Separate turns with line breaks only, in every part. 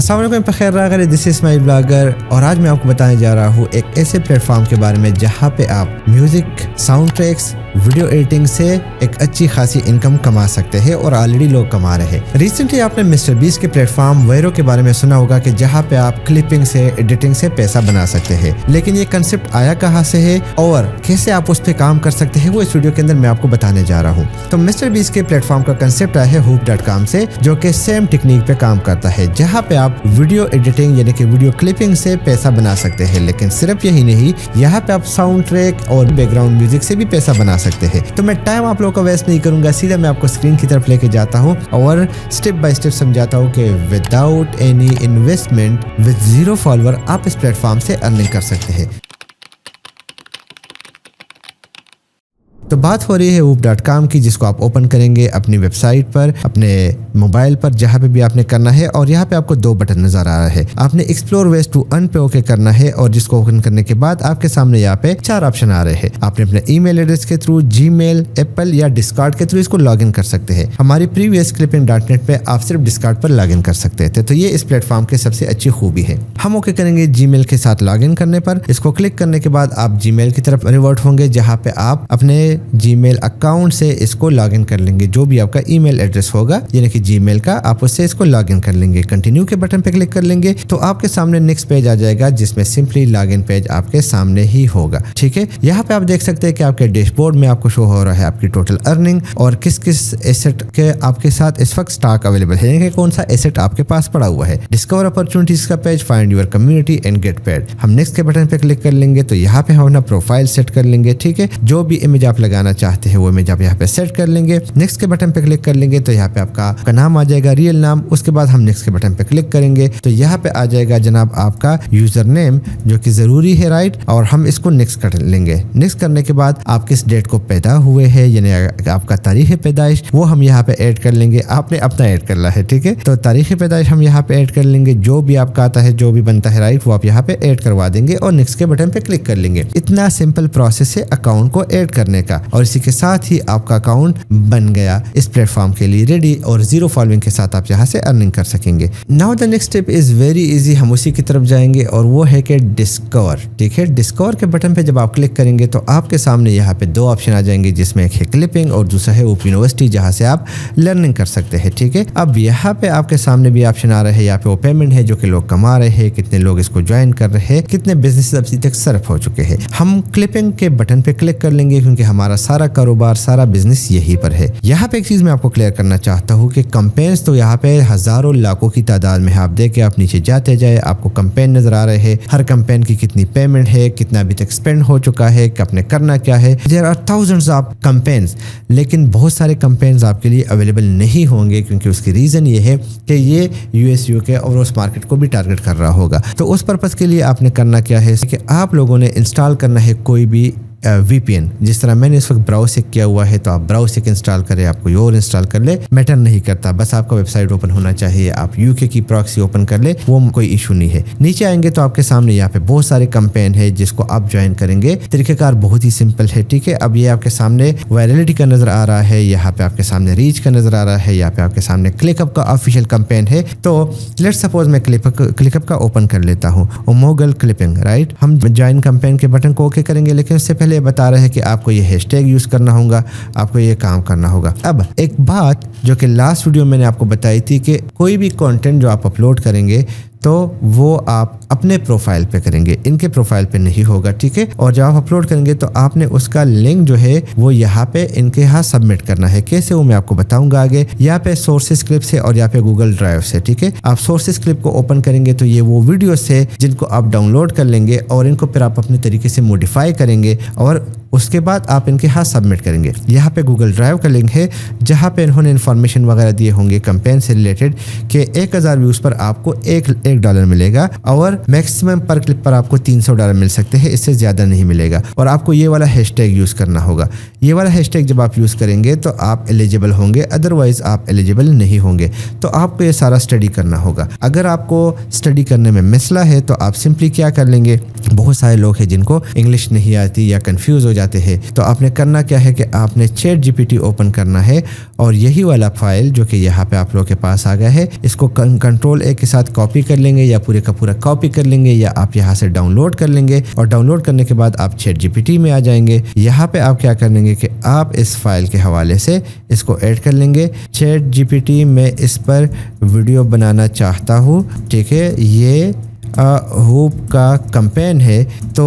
अस्सलाम वालेकुम, बखैर रागरे, this is my blogger और आज मैं आपको बताने जा रहा हूँ एक ऐसे प्लेटफॉर्म के बारे में जहाँ पे आप music, sound tracks, video editing से एक अच्छी खासी इनकम कमा सकते हैं और ऑलरेडी लोग कमा रहे हैं। रिसेंटली आपने मिस्टर बीस्ट के प्लेटफॉर्म वेरो के बारे में सुना होगा कि जहाँ पे आप क्लिपिंग से, एडिटिंग से पैसा बना सकते हैं, लेकिन ये कंसेप्ट आया कहाँ से है और कैसे आप उस पर काम कर सकते हैं वो इस वीडियो के अंदर मैं आपको बताने जा रहा हूँ। तो मिस्टर बीस्ट के प्लेटफॉर्म का कंसेप्ट आया है hoop.com से, जो कि सेम टेक्निक पे काम करता है, जहाँ पे आप वीडियो एडिटिंग यानी कि वीडियो क्लिपिंग से पैसा बना सकते हैं। लेकिन सिर्फ यही नहीं, यहाँ पे आप साउंड ट्रैक और बैकग्राउंड म्यूजिक से भी पैसा बना सकते हैं। तो मैं टाइम आप लोगों का वेस्ट नहीं करूंगा, सीधा मैं आपको स्क्रीन की तरफ लेके जाता हूँ और स्टेप बाय स्टेप समझाता हूँ कि without any investment, with zero follower आप इस प्लेटफॉर्म से अर्निंग कर सकते हैं। तो बात हो रही है hoop.com की, जिसको आप ओपन करेंगे अपनी वेबसाइट पर, अपने मोबाइल पर, जहाँ पे भी आपने करना है। और यहाँ पे आपको दो बटन नजर आ रहा है। आपने एक्सप्लोर वेज टू अर्न पे ओके करना है और जिसको ओपन करने के बाद आपके सामने यहाँ पे 4 ऑप्शन आ रहे हैं। आपने अपने ईमेल एड्रेस के थ्रू, जीमेल, एप्पल या डिस्कॉर्ड के थ्रू इसको लॉग इन कर सकते हैं। हमारी प्रीवियस clipping.net पे आप सिर्फ डिस्कॉर्ड पर लॉग इन कर सकते थे, तो ये इस प्लेटफॉर्म की सबसे अच्छी खूबी है। हम ओके करेंगे जीमेल के साथ लॉग इन करने पर। इसको क्लिक करने के बाद आप जीमेल की तरफ रिवर्ट होंगे, जहाँ पे आप अपने जीमेल अकाउंट से इसको लॉगिन कर लेंगे। जो भी आपका ईमेल एड्रेस होगा यानी कि जीमेल का, आप उससे इसको लॉगिन कर लेंगे। कंटिन्यू के बटन पे क्लिक कर लेंगे तो आपके सामने नेक्स्ट पेज आ जाएगा, जिसमें सिंपली लॉगिन पेज आपके सामने ही होगा। ठीक है, यहाँ पे आप देख सकते हैं कि आपके डैशबोर्ड में आपको शो हो रहा है आपकी टोटल अर्निंग और किस किस एसेट के आपके साथ इस वक्त स्टॉक अवेलेबल है, यानी कि कौन सा एसेट आपके पास पड़ा हुआ है। डिस्कवर अपॉर्चुनिटीज का page, find your community and get paid. हम नेक्स्ट के बटन पे क्लिक कर लेंगे तो यहाँ पे हम अपना प्रोफाइल सेट कर लेंगे। ठीक है, जो भी इमेज आप लगाना चाहते हैं वो इमेज आप यहाँ पे सेट कर लेंगे। नेक्स्ट के बटन पे क्लिक कर लेंगे तो यहाँ पे आपका नाम आ जाएगा, रियल नाम। उसके बाद हम नेक्स्ट के बटन पे क्लिक करेंगे तो यहाँ पे आ जाएगा जनाब आपका यूजर नेम, जो कि जरूरी है, राइट। और हम इसको नेक्स्ट कर लेंगे। नेक्स्ट करने के बाद आप किस डेट को पैदा हुए हैं यानी आपका तारीख पैदाइश, वो हम यहाँ पे ऐड कर लेंगे। आपने अपना ऐड करना है, ठीक है। तो तारीख पैदाइश हम यहाँ पे ऐड कर लेंगे। जो भी आपका आता है, जो भी बनता है, राइट, वो आप यहाँ पे ऐड करवा देंगे और नेक्स्ट के बटन पे क्लिक कर लेंगे। इतना सिंपल प्रोसेस है अकाउंट को ऐड करने का और इसी के साथ ही आपका अकाउंट बन गया इस प्लेटफॉर्म के लिए रेडी और जीरो फॉलोइंग के साथ आप यहाँ से अर्निंग कर सकेंगे। Now the next step is very easy. हम उसी की तरफ जाएंगे और वो है कि डिस्कवर। ठीक है, डिस्कवर के बटन पे जब आप क्लिक करेंगे तो आपके सामने यहाँ पे 2 ऑप्शन आ जाएंगे, जिसमें एक है क्लिपिंग और दूसरा है होप यूनिवर्सिटी, जहाँ से आप लर्निंग कर सकते हैं। ठीक है, अब यहाँ पे आपके सामने भी ऑप्शन आ रहा है, यहाँ पे वो पेमेंट है जो कि लोग कमा रहे हैं, कितने लोग इसको ज्वाइन कर रहे हैं, कितने बिजनेस अभी तक सर्फ हो चुके हैं। हम क्लिपिंग के बटन पे क्लिक कर लेंगे क्योंकि हमारा सारा कारोबार, सारा बिजनेस यहीं पर है। यहाँ पे एक चीज मैं आपको क्लियर करना चाहता हूँ कि कैंपेन्स तो यहाँ पे हजारों लाखों की तादाद में है। आप देखें, आप नीचे जाते जाए आपको कैंपेन नजर आ रहे हैं। हर कैंपेन की कितनी पेमेंट है, कितना अभी तक स्पेंड हो चुका है, कि आपने करना क्या है। There are thousands of campaigns, लेकिन बहुत सारे कैंपेन्स आपके लिए अवेलेबल नहीं होंगे क्योंकि उसकी रीजन ये है कि ये यूएस, यूके और उस मार्केट को भी टारगेट कर रहा होगा। तो उस पर्पज के लिए आपने करना क्या है कि आप लोगों ने इंस्टॉल करना है कोई भी VPN। जिस तरह मैंने इस वक्त ब्राउसिक किया हुआ है, तो आप ब्राउसिक इंस्टॉल करें, आप कोई और इंस्टॉल कर ले, मैटर नहीं करता। बस आपका वेबसाइट ओपन होना चाहिए। आप UK की प्रॉक्सी ओपन कर ले, वो कोई इशू नहीं है। नीचे आएंगे तो आपके सामने यहाँ पे बहुत सारे कैंपेन है जिसको आप ज्वाइन करेंगे। तरीकेकार बहुत ही सिंपल है। ठीक है, अब ये आपके सामने वायरलिटी का नजर आ रहा है, यहाँ पे आपके सामने रीच का नजर आ रहा है, यहाँ पे आपके सामने क्लिकअप का ऑफिशियल कैंपेन है। तो लेट्स सपोज मैं क्लिकअप का ओपन कर लेता हूँ, मोगल क्लिपिंग, राइट। हम ज्वाइन कैंपेन के बटन को ओके करेंगे, लेकिन उससे पहले बता रहे हैं कि आपको ये हैशटैग यूज करना होगा, आपको ये काम करना होगा। अब एक बात जो कि लास्ट वीडियो मैंने आपको बताई थी कि कोई भी कंटेंट जो आप अपलोड करेंगे तो वो आप अपने प्रोफाइल पे करेंगे, इनके प्रोफाइल पे नहीं होगा। ठीक है, और जब आप अपलोड करेंगे तो आपने उसका लिंक जो है वो यहाँ पे इनके यहाँ सबमिट करना है। कैसे, वो मैं आपको बताऊंगा आगे। यहाँ पे सोर्सेस क्लिप से और यहाँ पे गूगल ड्राइव से। ठीक है, आप सोर्सेस क्लिप को ओपन करेंगे तो ये वो वीडियोस है जिनको आप डाउनलोड कर लेंगे और इनको फिर आप अपने तरीके से मॉडिफाई करेंगे और उसके बाद आप इनके हाथ सबमिट करेंगे। यहाँ पे गूगल ड्राइव का लिंक है जहाँ पे इन्होंने इन्फॉर्मेशन वगैरह दिए होंगे कैंपेन से रिलेटेड कि 1000 व्यूज पर आपको $1 मिलेगा और मैक्सिमम पर क्लिप पर आपको $300 मिल सकते हैं, इससे ज़्यादा नहीं मिलेगा। और आपको ये वाला हैशटैग यूज़ करना होगा। ये वाला हैशटैग जब आप यूज़ करेंगे तो आप एलिजिबल होंगे, अदरवाइज आप एलिजिबल नहीं होंगे। तो आपको ये सारा स्टडी करना होगा। अगर आपको स्टडी करने में मसला है तो आप सिंपली क्या कर लेंगे, बहुत सारे लोग हैं जिनको इंग्लिश नहीं आती या कंफ्यूज हो जाते हैं तो आपने करना क्या है कि आपने चैट जीपीटी ओपन करना है और यही वाला फाइल जो कि यहाँ पे आप लोगों के पास आ गया है, इसको कंट्रोल ए के साथ कॉपी कर लेंगे या पूरे का पूरा कॉपी कर लेंगे या आप यहाँ से डाउनलोड कर लेंगे और डाउनलोड करने के बाद आप चैट जीपीटी में आ जाएंगे। यहाँ पे आप क्या कर लेंगे कि आप इस फाइल के हवाले से इसको ऐड कर लेंगे। चैट जीपीटी में इस पर वीडियो बनाना चाहता हूँ, ठीक है, ये होप का कैंपेन है तो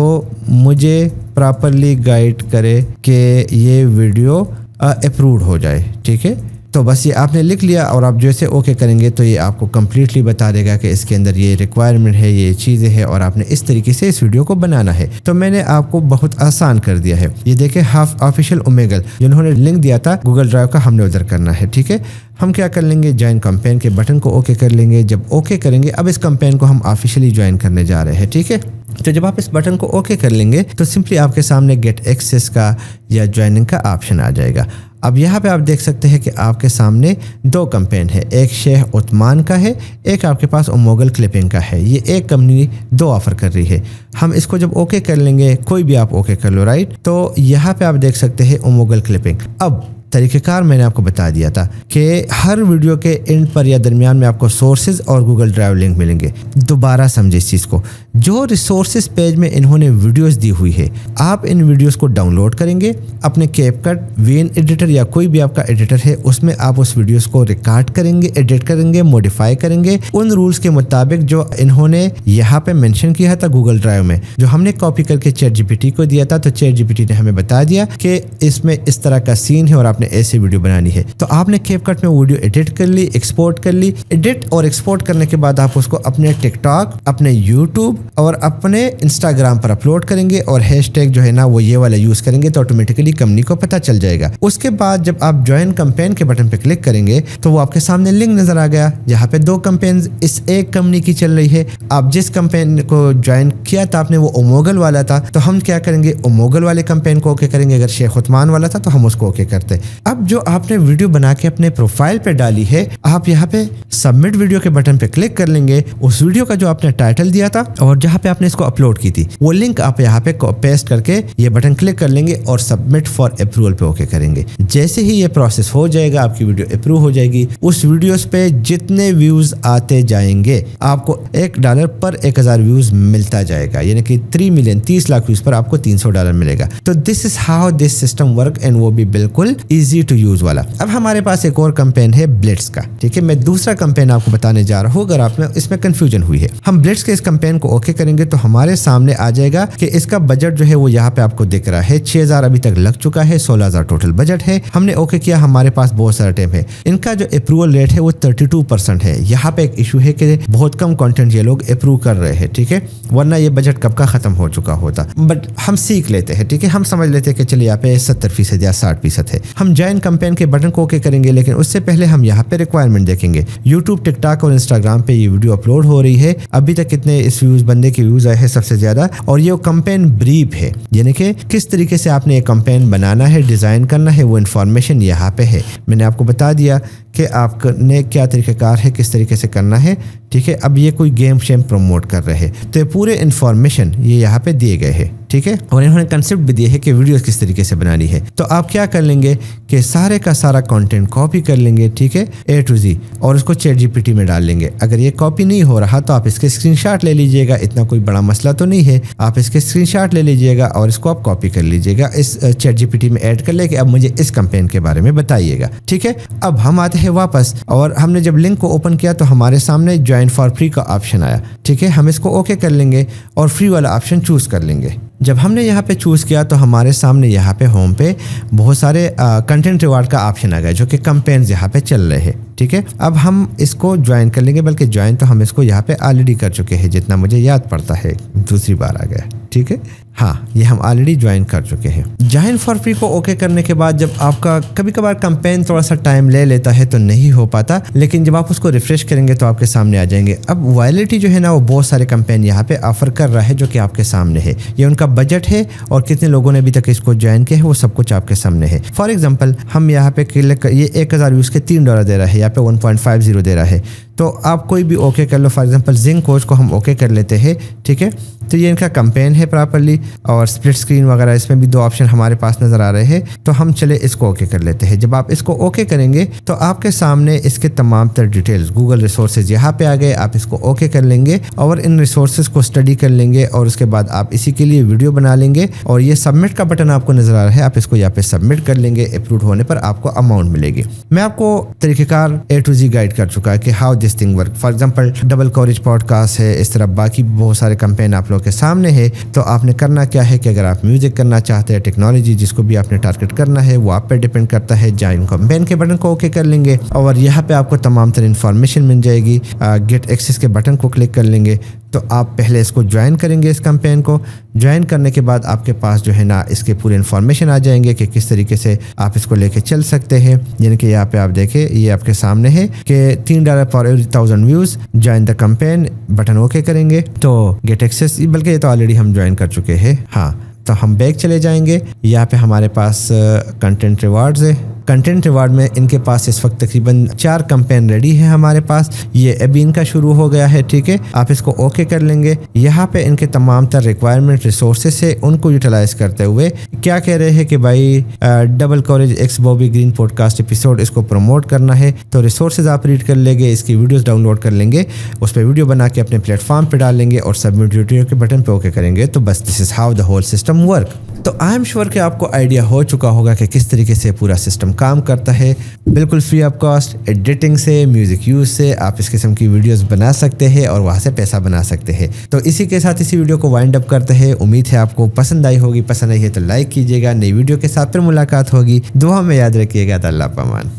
मुझे प्रॉपरली गाइड करे कि ये वीडियो अप्रूव्ड हो जाए, ठीक है। तो बस ये आपने लिख लिया और आप जैसे ओके करेंगे तो ये आपको कम्प्लीटली बता देगा कि इसके अंदर ये रिक्वायरमेंट है, ये चीज़ें हैं और आपने इस तरीके से इस वीडियो को बनाना है। तो मैंने आपको बहुत आसान कर दिया है। ये देखें हाफ ऑफिशियल ओमेगल जिन्होंने लिंक दिया था गूगल ड्राइव का, हमने उधर करना है, ठीक है। हम क्या कर लेंगे, ज्वाइन कैंपेन के बटन को ओके कर लेंगे। जब ओके करेंगे अब इस कैंपेन को हम ऑफिशियली ज्वाइन करने जा रहे हैं, ठीक है। तो जब आप इस बटन को ओके कर लेंगे तो सिंपली आपके सामने गेट एक्सेस का या ज्वाइनिंग का ऑप्शन आ जाएगा। अब यहाँ पे आप देख सकते हैं कि आपके सामने दो कैंपेन है, एक शेख उस्मान का है, एक आपके पास ओमेगल क्लिपिंग का है। ये एक कंपनी दो ऑफर कर रही है। हम इसको जब ओके कर लेंगे, कोई भी आप ओके कर लो, राइट। तो यहाँ पे आप देख सकते हैं ओमेगल क्लिपिंग। अब तरीक़ेकार मैंने आपको बता दिया था कि हर वीडियो के एंड पर या दरमियान में आपको सोर्सेज और गूगल ड्राइव लिंक मिलेंगे। दोबारा समझे इस चीज़ को, जो रिसोर्सेज पेज में इन्होंने वीडियोस दी हुई है, आप इन वीडियोस को डाउनलोड करेंगे अपने कैपकट, वीएन एडिटर या कोई भी आपका एडिटर है उसमें आप उस वीडियोस को रिकॉर्ड करेंगे, एडिट करेंगे, मॉडिफाई करेंगे उन रूल्स के मुताबिक जो इन्होंने यहाँ पे मेंशन किया था गूगल ड्राइव में, जो हमने कॉपी करके चैट जीपीटी को दिया था। तो चैट जीपीटी ने हमें बता दिया कि इसमें इस तरह का सीन है और आपने ऐसे वीडियो बनानी है। तो आपने कैपकट में वीडियो एडिट कर ली, एक्सपोर्ट कर ली। एडिट और एक्सपोर्ट करने के बाद आप उसको अपने टिकटॉक, अपने यूट्यूब और अपने इंस्टाग्राम पर अपलोड करेंगे और हैशटैग जो है ना वो ये वाला यूज करेंगे तो ऑटोमेटिकली कंपनी को पता चल जाएगा। उसके बाद जब आप ज्वाइन कैंपेन के बटन पे क्लिक करेंगे तो वो आपके सामने लिंक नजर आ गया, जहाँ पे दो कैंपेन इस एक कंपनी की चल रही है। आप जिस कैंपेन को ज्वाइन किया था आपने वो ओमेगल वाला था, तो हम क्या करेंगे, ओमेगल वाले कैंपेन को ओके करेंगे। अगर शेख उस्मान वाला था तो हम उसको ओके करते। अब जो आपने वीडियो बना के अपने प्रोफाइल पे डाली है, आप यहाँ पे सबमिट वीडियो के बटन पे क्लिक कर लेंगे। उस वीडियो का जो आपने टाइटल दिया था और जहाँ पे आपने इसको अपलोड की थी वो लिंक आप यहाँ पे पेस्ट करके ये बटन क्लिक कर लेंगे और सबमिट फॉर अप्रूवल पे ओके करेंगे। जैसे ही ये प्रोसेस हो जाएगा, आपकी वीडियो अप्रूव हो जाएगी। उस वीडियोस पे जितने व्यूज आते जाएंगे आपको $1 पर 1000 व्यूज मिलता जाएगा, यानी कि 3 मिलियन 30 लाख व्यूज पर आपको $300 मिलेगा। तो this is how this system work and वो भी बिल्कुल इजी टू यूज वाला। अब हमारे पास एक और कैंपेन है ब्लिट्स का, ठीक है। मैं दूसरा कैंपेन आपको बताने जा रहा हूँ, अगर आप में इसमें कंफ्यूजन हुई है। हम ब्लिट्स के इस कैंपेन को ओके करेंगे तो हमारे सामने आ जाएगा कि इसका बजट जो है वो यहाँ पे आपको दिख रहा है। 6000 अभी तक लग चुका है, 16000 टोटल बजट है। हमने ओके किया, हमारे पास बहुत सारा टाइम है। इनका जो अप्रूवल रेट है वो 32% है। यहाँ पे एक इशू है कि बहुत कम कंटेंट ये लोग अप्रूव कर रहे हैं, ठीक है, वरना ये बजट कब का खत्म हो चुका होता। बट हम सीख लेते हैं, ठीक है, हम समझ लेते हैं कि चलिए यहाँ पे 70% या 60% है। हम ज्वाइन कैंपेन के बटन को ओके करेंगे, लेकिन उससे पहले हम यहाँ पे रिक्वायरमेंट देखेंगे। यूट्यूब, टिकटॉक और इंस्टाग्राम पे ये वीडियो अपलोड हो रही है। अभी तक कितने इस व्यूज बंदे के व्यूज आए हैं सबसे ज्यादा, और ये कैंपेन ब्रीफ है, यानी कि किस तरीके से आपने एक कैंपेन बनाना है, डिजाइन करना है, वो इन्फॉर्मेशन यहाँ पे है। मैंने आपको बता दिया कि आपने क्या तरीक़ेकार है, किस तरीके से करना है, ठीक है। अब ये कोई गेम शेम प्रमोट कर रहे हैं तो ये पूरे इन्फॉर्मेशन ये यहाँ पे दिए गए हैं, ठीक है, और इन्होंने कंसेप्ट भी दिए है कि वीडियो किस तरीके से बनानी है। तो आप क्या कर लेंगे कि सारे का सारा कंटेंट कॉपी कर लेंगे, ठीक है, A to Z, और उसको चैट जीपीटी में डाल लेंगे। अगर ये कॉपी नहीं हो रहा तो आप इसके स्क्रीनशॉट ले लीजिएगा, इतना कोई बड़ा मसला तो नहीं है। आप इसके स्क्रीनशॉट ले लीजिएगा और इसको आप कॉपी कर लीजिएगा, इस चैट जीपीटी में ऐड कर ले कि अब मुझे इस कैंपेन के बारे में बताइएगा, ठीक है। अब हम आते हैं वापस, और हमने जब लिंक को ओपन किया तो हमारे सामने ज्वाइन फॉर फ्री का ऑप्शन आया, ठीक है। हम इसको ओके कर लेंगे और फ्री वाला ऑप्शन चूज कर लेंगे। जब हमने यहाँ पे चूज़ किया तो हमारे सामने यहाँ पे होम पे बहुत सारे कंटेंट रिवार्ड का ऑप्शन आ गया, जो कि कैंपेन्स यहाँ पे चल रहे हैं, ठीक है। अब हम इसको ज्वाइन कर लेंगे, बल्कि ज्वाइन तो हम इसको यहाँ पे ऑलरेडी कर चुके हैं, जितना मुझे याद पड़ता है, दूसरी बार आ गया, ठीक है। हाँ, ये हम ऑलरेडी ज्वाइन कर चुके हैं। ज्वाइन फॉर फ्री को ओके करने के बाद जब आपका कभी कभार कैंपेन थोड़ा सा टाइम ले लेता है तो नहीं हो पाता, लेकिन जब आप उसको रिफ्रेश करेंगे तो आपके सामने आ जाएंगे। अब वैलिडिटी जो है ना वो बहुत सारे कैंपेन यहाँ पे ऑफर कर रहा है, जो कि आपके सामने है। ये उनका बजट है और कितने लोगों ने अभी तक इसको ज्वाइन किया है वो सब कुछ आपके सामने है। फॉर एग्जाम्पल हम यहाँ पे क्लिक, ये 1000 व्यूज़ के $3 दे रहा है, यहाँ पे 1.50 दे रहा है। तो आप कोई भी ओके कर लो। फॉर एग्जांपल जिंक कोच को हम ओके कर लेते हैं, ठीक है। तो ये इनका कैंपेन है प्रॉपर्ली, और स्प्लिट स्क्रीन वगैरह, इसमें भी 2 ऑप्शन हमारे पास नज़र आ रहे हैं। तो हम चले इसको ओके कर लेते हैं। जब आप इसको ओके करेंगे तो आपके सामने इसके तमाम तर डिटेल्स, गूगल रिसोर्सेज यहाँ पे आ गए। आप इसको ओके कर लेंगे और इन रिसोर्सेज को स्टडी कर लेंगे और उसके बाद आप इसी के लिए वीडियो बना लेंगे और ये सबमिट का बटन आपको नजर आ रहा है, आप इसको यहाँ पे सबमिट कर लेंगे। अप्रूव होने पर आपको अमाउंट मिलेगी। मैं आपको तरीकेकार A to Z गाइड कर चुका है कि how this thing work. For example double coverage podcast है, इस तरह बाकी बहुत सारे कैंपेन आप लोगों के सामने है। तो आपने करना क्या है कि अगर आप म्यूजिक करना चाहते हैं, टेक्नोलॉजी जिसको भी आपने टारगेट करना है वो आप पे डिपेंड करता है। ज्वाइन कैंपेन के बटन को ओके कर लेंगे और यहाँ पे आपको तमाम तरह इन्फॉर्मेशन मिल जाएगी। गेट एक्सेस के बटन को क्लिक कर लेंगे तो आप पहले इसको ज्वाइन करेंगे। इस कैंपेन को ज्वाइन करने के बाद आपके पास जो है ना इसके पूरे इन्फॉर्मेशन आ जाएंगे कि किस तरीके से आप इसको लेके चल सकते हैं। यानी कि यहाँ पे आप देखें, ये आपके सामने है कि $3 for every 1000 views, join the campaign, button okay करेंगे तो गेट एक्सेस, बल्कि ये तो ऑलरेडी हम ज्वाइन कर चुके हैं। हाँ, तो हम बैक चले जाएंगे। यहाँ पे हमारे पास कंटेंट रिवार्ड्स है। कंटेंट रिवार्ड में इनके पास इस वक्त तकरीबन 4 कैंपेन रेडी है हमारे पास। ये अभी इनका शुरू हो गया है, ठीक है। आप इसको ओके कर लेंगे। यहाँ पे इनके तमाम तर रिक्वायरमेंट रिसोर्सेज से उनको यूटिलाइज करते हुए क्या कह रहे हैं कि भाई double coverage x Bobby Green podcast episode इसको प्रमोट करना है। तो रिसोर्सेज आप रीड कर लेंगे, इसकी वीडियोस डाउनलोड कर लेंगे, उस पर वीडियो बना के अपने प्लेटफॉर्म पे डाल लेंगे और सबमिट वीडियो के बटन पे ओके करेंगे। तो बस this is how the whole system work. तो आई एम श्योर कि आपको आइडिया हो चुका होगा कि किस तरीके से पूरा सिस्टम काम करता है। बिल्कुल फ्री ऑफ कॉस्ट एडिटिंग से, म्यूजिक यूज से आप इस किस्म की वीडियोस बना सकते हैं और वहाँ से पैसा बना सकते हैं। तो इसी के साथ इसी वीडियो को वाइंड अप करते हैं। उम्मीद है आपको पसंद आई होगी। पसंद आई है तो लाइक कीजिएगा। नई वीडियो के साथ फिर मुलाकात होगी। दुआ में याद रखिएगा। अल्लाह पामान।